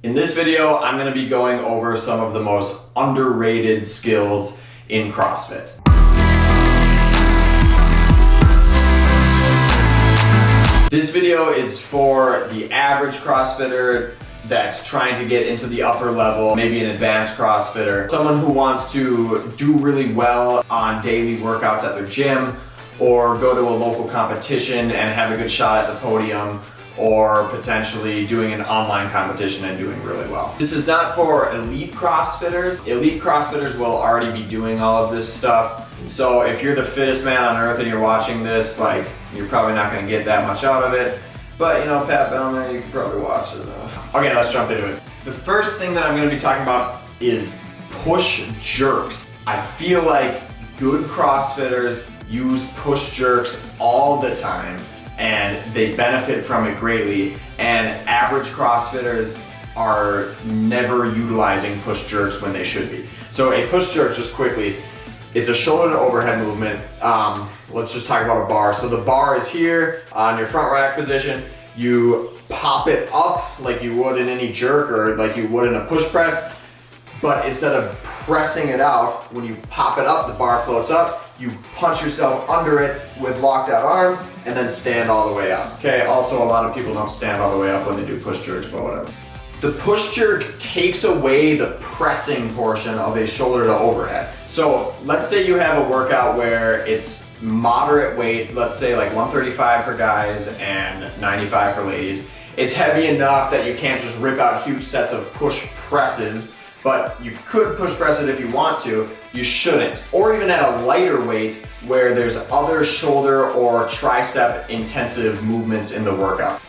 In this video, I'm going to be going over some of the most underrated skills in CrossFit. This video is for the average CrossFitter that's trying to get into the upper level, maybe an advanced CrossFitter, someone who wants to do really well on daily workouts at their gym, or go to a local competition and have a good shot at the podium, or potentially doing an online competition and doing really well. This is not for elite CrossFitters. Elite CrossFitters will already be doing all of this stuff. So if you're the fittest man on earth and you're watching this, like, you're probably not gonna get that much out of it. But you know, Pat Bellman, you can probably watch it. Okay, let's jump into it. The first thing that I'm gonna be talking about is push jerks. I feel like good CrossFitters use push jerks all the time, and they benefit from it greatly, and average CrossFitters are never utilizing push jerks when they should be. So a push jerk, just quickly, it's a shoulder to overhead movement. Let's just talk about a bar. So the bar is here on your front rack position. You pop it up like you would in any jerk or like you would in a push press, but instead of pressing it out, when you pop it up, the bar floats up. You punch yourself under it with locked out arms and then stand all the way up. Okay, also a lot of people don't stand all the way up when they do push jerks, but whatever. The push jerk takes away the pressing portion of a shoulder to overhead. So let's say you have a workout where it's moderate weight, let's say like 135 for guys and 95 for ladies. It's heavy enough that you can't just rip out huge sets of push presses, but you could push press it if you want to. You shouldn't. Or even at a lighter weight where there's other shoulder or tricep intensive movements in the workout.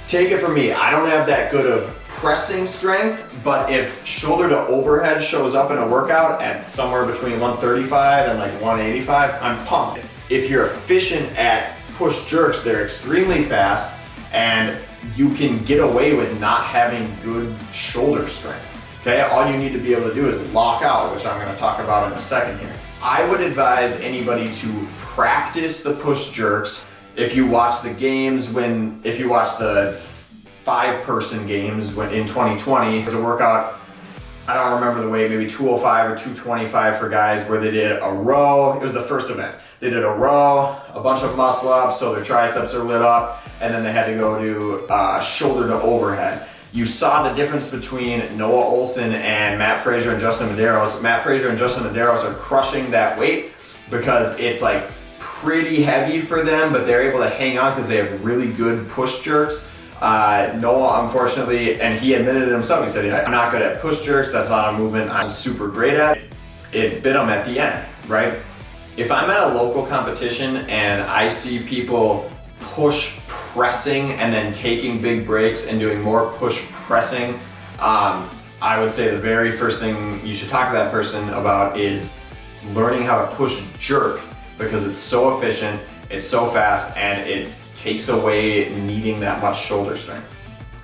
Take it from me, I don't have that good of pressing strength, but if shoulder to overhead shows up in a workout at somewhere between 135 and like 185, I'm pumped. If you're efficient at push jerks, they're extremely fast and you can get away with not having good shoulder strength. Okay, all you need to be able to do is lock out, which I'm going to talk about in a second here. I would advise anybody to practice the push jerks. If you watch the games, if you watch the 5-person games in 2020, there's a workout, I don't remember the weight, maybe 205 or 225 for guys, where they did a row. It was the first event. They did a row, a bunch of muscle ups, so their triceps are lit up, and then they had to go to shoulder to overhead. You saw the difference between Noah Olson and Matt Fraser and Justin Medeiros. Matt Fraser and Justin Medeiros are crushing that weight because it's like pretty heavy for them, but they're able to hang on because they have really good push jerks. Noah, unfortunately, and he admitted it himself, he said, I'm not good at push jerks, that's not a movement I'm super great at. It bit him at the end, right? If I'm at a local competition and I see people push pressing and then taking big breaks and doing more push pressing, I would say the very first thing you should talk to that person about is learning how to push jerk, because it's so efficient, it's so fast, and it takes away needing that much shoulder strength.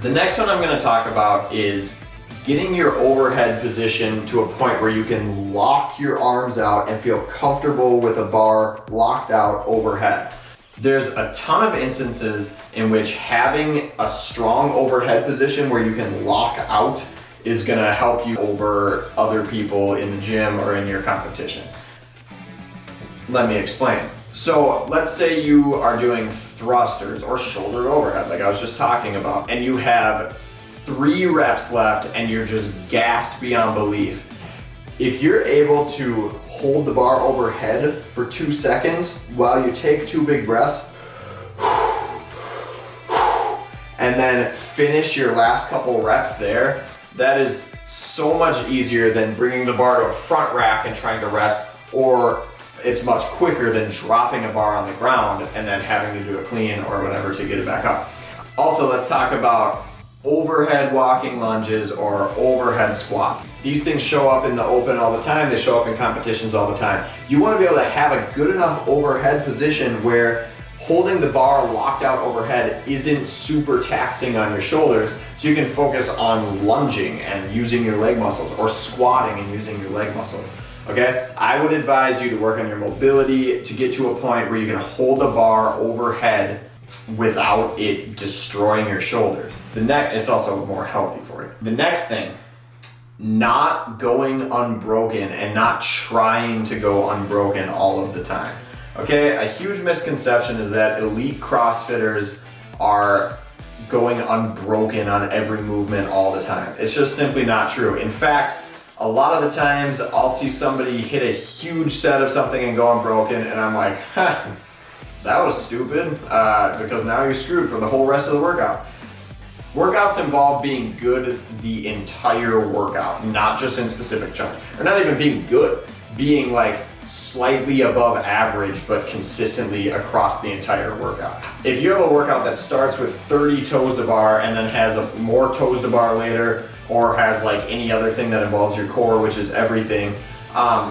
The next one I'm going to talk about is getting your overhead position to a point where you can lock your arms out and feel comfortable with a bar locked out overhead. There's a ton of instances in which having a strong overhead position where you can lock out is going to help you over other people in the gym or in your competition. Let me explain. So let's say you are doing thrusters or shoulder to overhead, like I was just talking about, and you have 3 reps left and you're just gassed beyond belief. If you're able to hold the bar overhead for 2 seconds while you take 2 big breaths, and then finish your last couple reps there, that is so much easier than bringing the bar to a front rack and trying to rest, or it's much quicker than dropping a bar on the ground and then having to do a clean or whatever to get it back up. Also, let's talk about overhead walking lunges or overhead squats. These things show up in the open all the time. They show up in competitions all the time. You want to be able to have a good enough overhead position where holding the bar locked out overhead isn't super taxing on your shoulders, so you can focus on lunging and using your leg muscles, or squatting and using your leg muscles. Okay, I would advise you to work on your mobility to get to a point where you can hold the bar overhead without it destroying your shoulders. It's also more healthy for you. The next thing, not going unbroken and not trying to go unbroken all of the time. Okay, a huge misconception is that elite CrossFitters are going unbroken on every movement all the time. It's just simply not true. In fact, a lot of the times I'll see somebody hit a huge set of something and go unbroken, and I'm like, huh, that was stupid, because now you're screwed for the whole rest of the workout. Workouts involve being good the entire workout, not just in specific chunks. Or not even being good, being like slightly above average, but consistently across the entire workout. If you have a workout that starts with 30 toes to bar and then has more toes to bar later, or has like any other thing that involves your core, which is everything,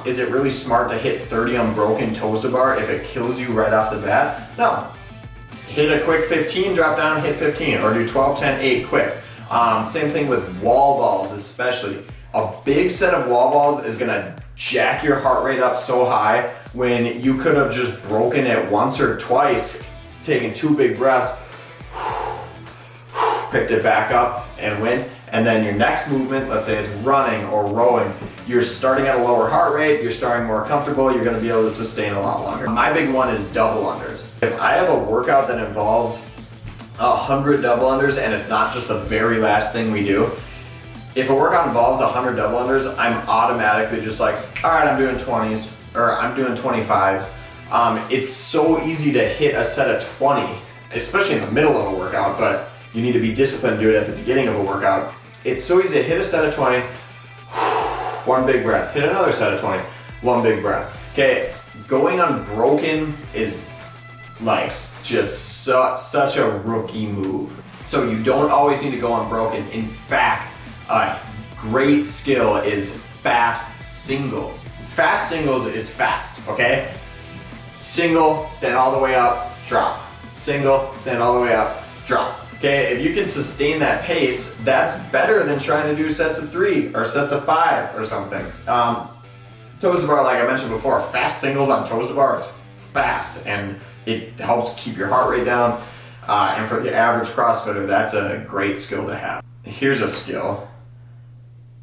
is it really smart to hit 30 unbroken toes to bar if it kills you right off the bat? No. Hit a quick 15, drop down, hit 15, or do 12, 10, 8 quick. Same thing with wall balls, especially. A big set of wall balls is gonna jack your heart rate up so high when you could have just broken it once or twice, taken 2 big breaths, picked it back up and went. And then your next movement, let's say it's running or rowing, you're starting at a lower heart rate, you're starting more comfortable, you're gonna be able to sustain a lot longer. My big one is double unders. If I have a workout that involves 100 double unders and it's not just the very last thing we do, if a workout involves 100 double unders, I'm automatically just like, all right, I'm doing 20s, or I'm doing 25s. It's so easy to hit a set of 20, especially in the middle of a workout, but you need to be disciplined to do it at the beginning of a workout. It's so easy to hit a set of 20, one big breath, hit another set of 20, one big breath. Okay, going unbroken is like just such a rookie move. So you don't always need to go unbroken. In fact, a great skill is fast singles. Fast singles is fast, okay? Single, stand all the way up, drop. Single, stand all the way up, drop. Okay, if you can sustain that pace, that's better than trying to do sets of 3 or sets of 5 or something. Toes to bar, like I mentioned before, fast singles on toes to bar is fast and it helps keep your heart rate down. And for the average CrossFitter, that's a great skill to have. Here's a skill.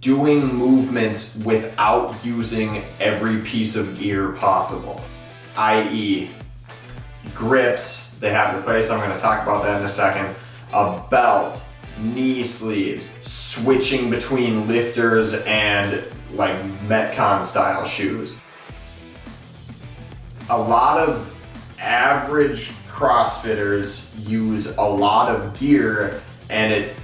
Doing movements without using every piece of gear possible, i.e. grips, they have their place, I'm gonna talk about that in a second, a belt, knee sleeves, switching between lifters and like Metcon style shoes. A lot of average CrossFitters use a lot of gear, and it,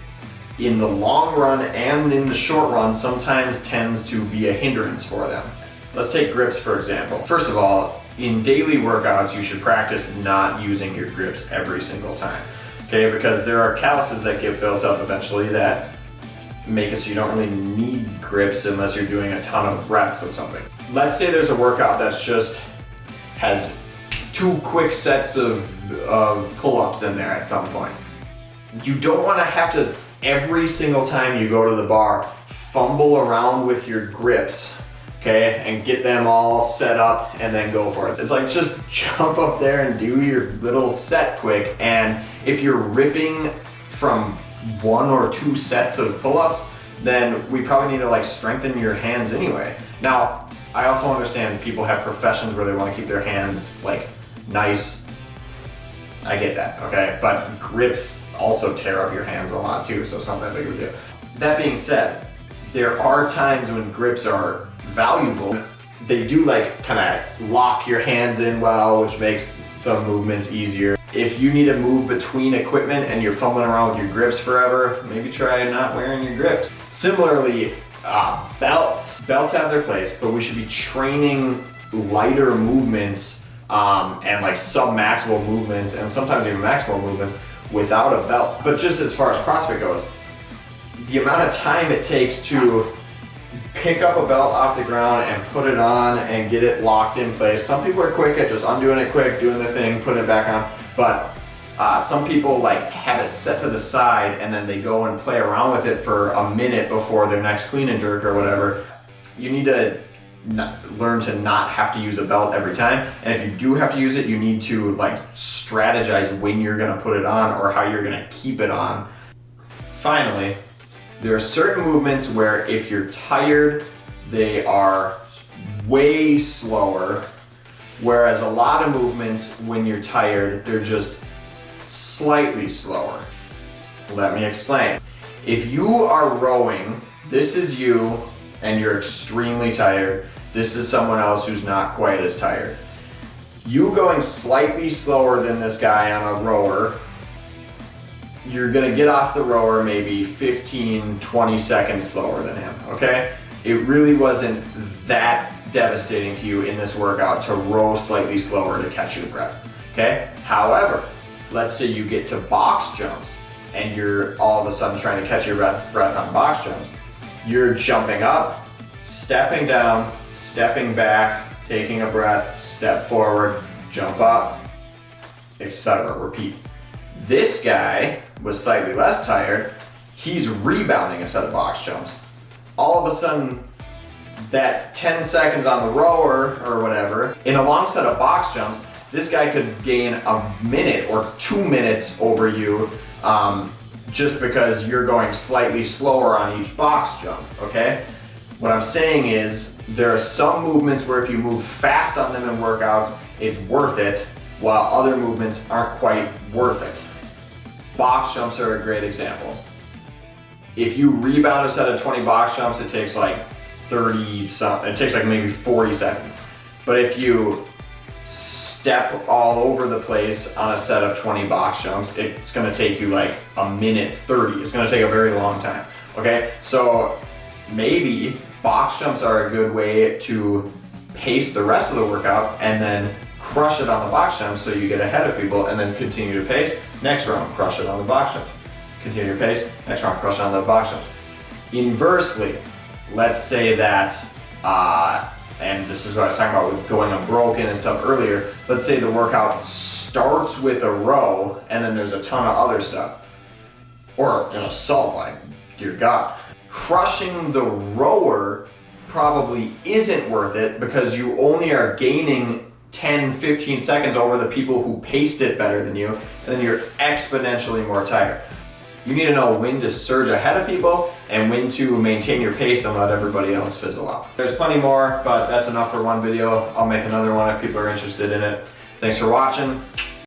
in the long run and in the short run, sometimes tends to be a hindrance for them. Let's take grips for example. First of all, in daily workouts, you should practice not using your grips every single time. Okay, because there are calluses that get built up eventually that make it so you don't really need grips unless you're doing a ton of reps of something. Let's say there's a workout that's just has 2 quick sets of pull-ups in there at some point. You don't want to have to, every single time you go to the bar, fumble around with your grips, okay, and get them all set up and then go for it. It's like just jump up there and do your little set quick, and if you're ripping from 1 or 2 sets of pull-ups, then we probably need to like strengthen your hands anyway. Now, I also understand people have professions where they want to keep their hands like nice. I get that, okay? But grips also tear up your hands a lot too, so it's not that big of a deal. That being said, there are times when grips are valuable. They do like kind of lock your hands in well, which makes some movements easier. If you need to move between equipment and you're fumbling around with your grips forever, maybe try not wearing your grips. Similarly, belts. Belts have their place, but we should be training lighter movements and like sub-maximal movements and sometimes even maximal movements without a belt. But just as far as CrossFit goes, the amount of time it takes to pick up a belt off the ground and put it on and get it locked in place. Some people are quick at just undoing it quick, doing the thing, putting it back on, but some people like have it set to the side and then they go and play around with it for a minute before their next clean and jerk or whatever. You need to learn to not have to use a belt every time, and if you do have to use it, you need to like strategize when you're gonna put it on or how you're gonna keep it on. Finally, there are certain movements where if you're tired, they are way slower, whereas a lot of movements when you're tired, they're just slightly slower. Let me explain. If you are rowing, this is you and you're extremely tired. This is someone else who's not quite as tired. You going slightly slower than this guy on a rower, you're gonna get off the rower maybe 15, 20 seconds slower than him, okay? It really wasn't that devastating to you in this workout to row slightly slower to catch your breath, okay? However, let's say you get to box jumps and you're all of a sudden trying to catch your breath on box jumps. You're jumping up, stepping down, stepping back, taking a breath, step forward, jump up, etc. Repeat. This guy was slightly less tired. He's rebounding a set of box jumps. All of a sudden, that 10 seconds on the rower or whatever, in a long set of box jumps, this guy could gain a minute or 2 minutes over you just because you're going slightly slower on each box jump, okay? What I'm saying is there are some movements where if you move fast on them in workouts, it's worth it, while other movements aren't quite worth it. Box jumps are a great example. If you rebound a set of 20 box jumps, it takes like it takes like maybe 40 seconds. But if you step all over the place on a set of 20 box jumps, it's gonna take you like a minute 30. It's gonna take a very long time, okay? So maybe box jumps are a good way to pace the rest of the workout and then crush it on the box jumps so you get ahead of people and then continue to pace. Next round, crush it on the box jumps. Continue your pace. Next round, crush it on the box jumps. Inversely, let's say that, and this is what I was talking about with going unbroken and stuff earlier, let's say the workout starts with a row and then there's a ton of other stuff. Or an assault, like, dear God. Crushing the rower probably isn't worth it because you only are gaining 10, 15 seconds over the people who paced it better than you, and then you're exponentially more tired. You need to know when to surge ahead of people and when to maintain your pace and let everybody else fizzle out. There's plenty more, but that's enough for one video. I'll make another one if people are interested in it. Thanks for watching.